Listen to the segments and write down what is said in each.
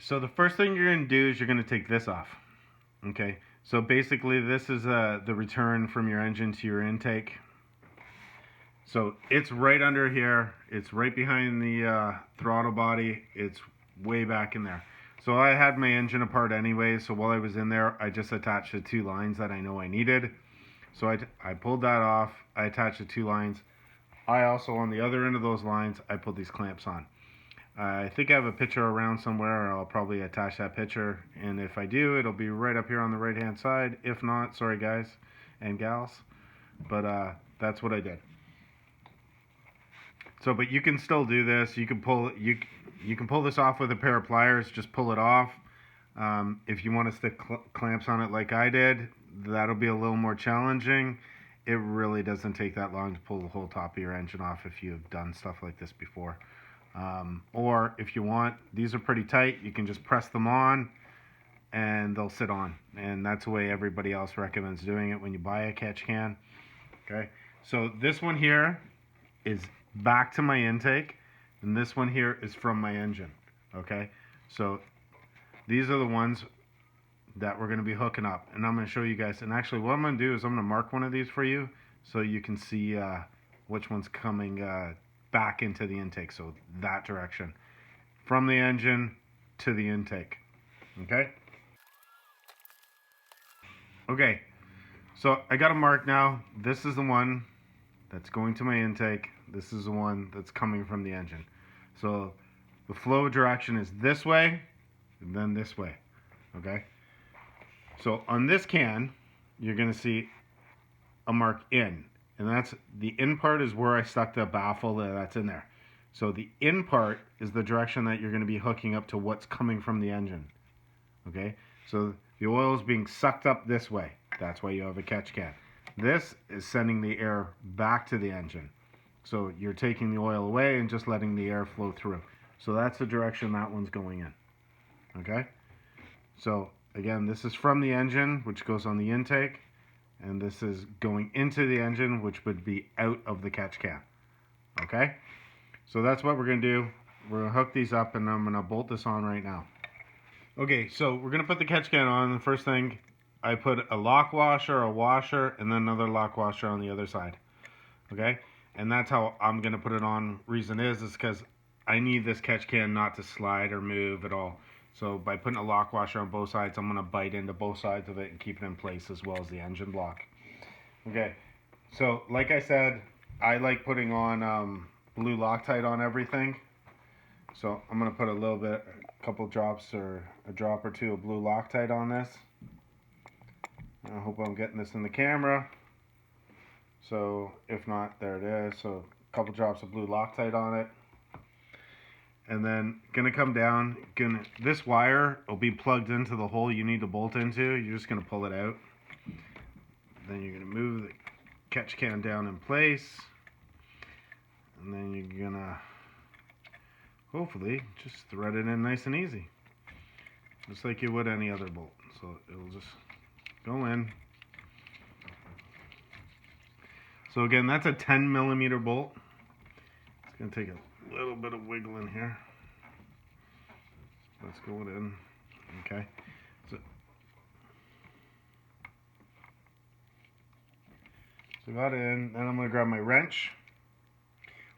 so the first thing you're going to do is you're going to take this off. Okay, so basically this is the return from your engine to your intake. So it's right under here. It's right behind the throttle body. It's way back in there. So I had my engine apart anyway, so while I was in there, I just attached the 2 lines that I know I needed. So I pulled that off. I attached the 2 lines. I also, on the other end of those lines, I put these clamps on. I think I have a picture around somewhere. I'll probably attach that picture, and if I do, it'll be right up here on the right hand side. If not, sorry guys and gals, but that's what I did. So, but you can still do this. You can pull this off with a pair of pliers. Just pull it off. If you want to stick clamps on it like I did, that'll be a little more challenging. It really doesn't take that long to pull the whole top of your engine off if you've done stuff like this before. Or if you want, these are pretty tight. You can just press them on and they'll sit on. And that's the way everybody else recommends doing it when you buy a catch can. Okay, so this one here is back to my intake, and this one here is from my engine. Okay, so these are the ones that we're going to be hooking up, and I'm going to show you guys. And actually what I'm going to do is I'm going to mark one of these for you so you can see which one's coming back into the intake, so that direction from the engine to the intake. Okay, so I got a mark now. This is the one that's going to my intake. This is the one that's coming from the engine. So the flow direction is this way and then this way. Okay, so on this can you're going to see a mark in, and that's the in part is where I stuck the baffle that's in there. So the in part is the direction that you're going to be hooking up to what's coming from the engine. Okay, so the oil is being sucked up this way. That's why you have a catch can. This is sending the air back to the engine. So you're taking the oil away and just letting the air flow through. So that's the direction that one's going in. Okay, so again, this is from the engine, which goes on the intake, and this is going into the engine, which would be out of the catch can. Okay, so that's what we're going to do. We're going to hook these up, and I'm going to bolt this on right now. Okay, so we're going to put the catch can on. The first thing, I put a lock washer, a washer, and then another lock washer on the other side. Okay, and that's how I'm going to put it on. Reason is because I need this catch can not to slide or move at all. So by putting a lock washer on both sides, I'm going to bite into both sides of it and keep it in place, as well as the engine block. Okay, so like I said, I like putting on blue Loctite on everything. So I'm going to put a couple drops or a drop or two of blue Loctite on this. I hope I'm getting this in the camera. So if not, there it is. So a couple drops of blue Loctite on it. And then gonna come down, this wire will be plugged into the hole you need to bolt into. You're just gonna pull it out. Then you're gonna move the catch can down in place. And then you're gonna hopefully just thread it in nice and easy. Just like you would any other bolt. So it'll just go in. So again, that's a 10mm bolt. It's gonna take a little bit of wiggling here. Let's go it in. Okay. So got it in. Then I'm going to grab my wrench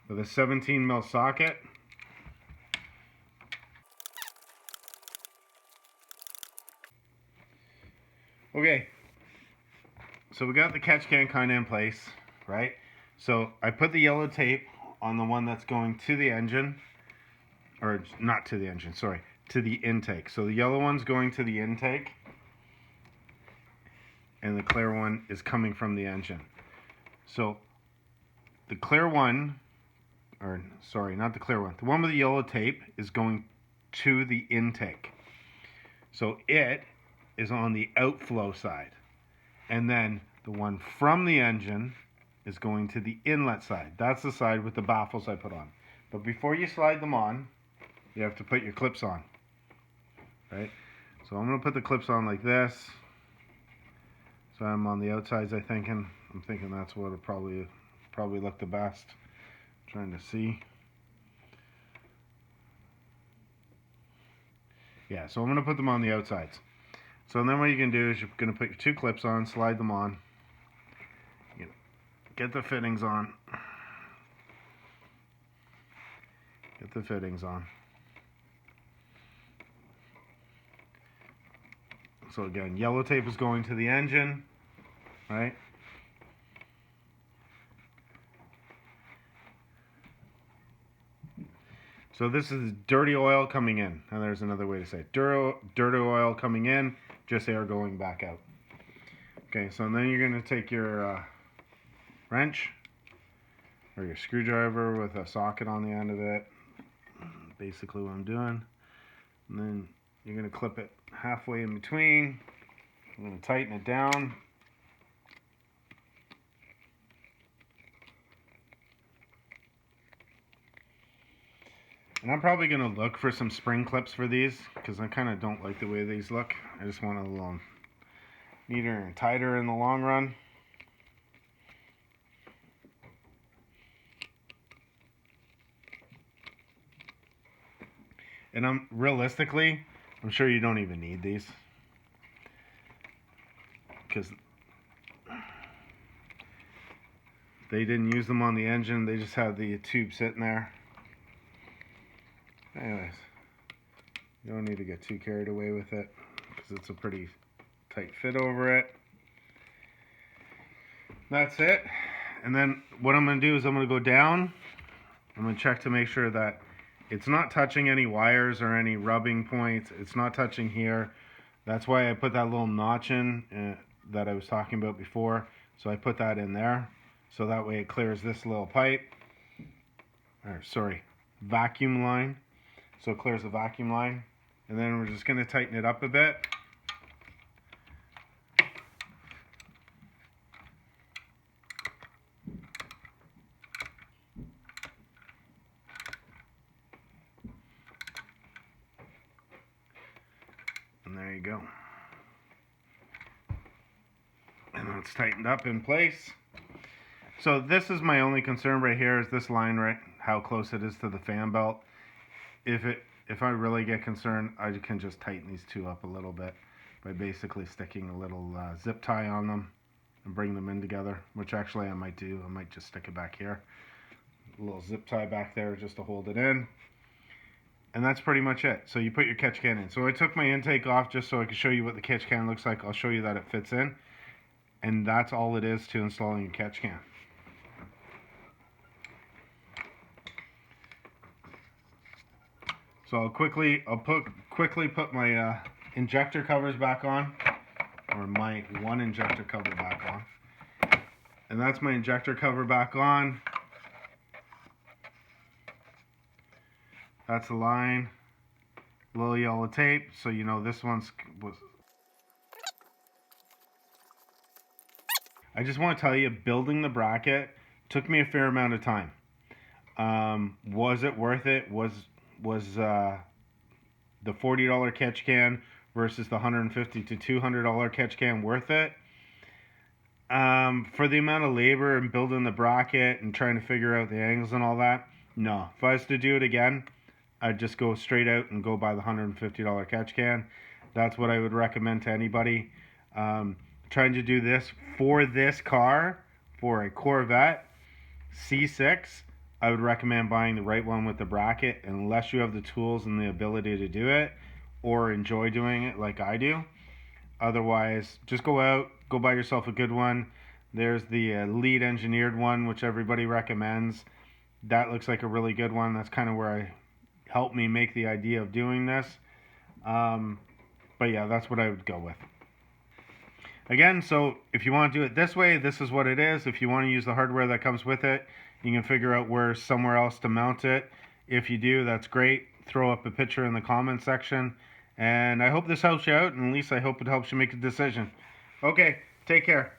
with a 17mm socket. Okay. So we got the catch can kind of in place, right? So I put the yellow tape on the one that's going to the engine, or not to the engine, sorry, to the intake. So the yellow one's going to the intake, and the clear one is coming from the engine. So the clear one, or sorry, not the clear one, the one with the yellow tape is going to the intake. So it is on the outflow side. And then the one from the engine is going to the inlet side. That's the side with the baffles I put on. But before you slide them on, you have to put your clips on. Right? So I'm going to put the clips on like this. So I'm on the outsides, I'm thinking that's what will probably look the best. Trying to see. Yeah, so I'm going to put them on the outsides. So then what you can do is you're going to put your 2 clips on, slide them on, get the fittings on. Get the fittings on. So again, yellow tape is going to the engine, right? So this is dirty oil coming in, and there's another way to say it. Dirty oil coming in, just air going back out. Okay, so then you're going to take your wrench or your screwdriver with a socket on the end of it. Basically what I'm doing. And then you're going to clip it halfway in between. I'm going to tighten it down. And I'm probably going to look for some spring clips for these because I kind of don't like the way these look. I just want it a little neater and tighter in the long run. And realistically, I'm sure you don't even need these because they didn't use them on the engine. They just had the tube sitting there. Anyways, you don't need to get too carried away with it because it's a pretty tight fit over it. That's it. And then what I'm going to do is I'm going to go down. I'm going to check to make sure that it's not touching any wires or any rubbing points. It's not touching here. That's why I put that little notch in that I was talking about before. So I put that in there. So that way it clears this little pipe. Or sorry, vacuum line. So it clears the vacuum line. And then we're just going to tighten it up a bit. And there you go. And it's tightened up in place. So this is my only concern right here is this line, right? How close it is to the fan belt. If I really get concerned, I can just tighten these two up a little bit by basically sticking a little zip tie on them and bring them in together, which actually I might do. I might just stick it back here. A little zip tie back there just to hold it in. And that's pretty much it. So you put your catch can in. So I took my intake off just so I could show you what the catch can looks like. I'll show you that it fits in. And that's all it is to installing a catch can. So I'll quickly put my injector covers back on, or my one injector cover back on. And that's my injector cover back on. That's the line, little yellow tape, so you know this was. I just want to tell you, building the bracket took me a fair amount of time. Was it worth it? Was the $40 catch can versus the $150 to $200 catch can worth it? For the amount of labor and building the bracket and trying to figure out the angles and all that, no. If I was to do it again, I'd just go straight out and go buy the $150 catch can. That's what I would recommend to anybody. Trying to do this for this car, for a Corvette C6, I would recommend buying the right one with the bracket unless you have the tools and the ability to do it or enjoy doing it like I do. Otherwise, just go out, go buy yourself a good one. There's the lead engineered one, which everybody recommends. That looks like a really good one. That's kind of where helped me make the idea of doing this. But yeah, that's what I would go with. Again, so if you want to do it this way, this is what it is. If you want to use the hardware that comes with it, you can figure out where somewhere else to mount it. If you do, that's great. Throw up a picture in the comment section. And I hope this helps you out, and at least I hope it helps you make a decision. Okay, take care.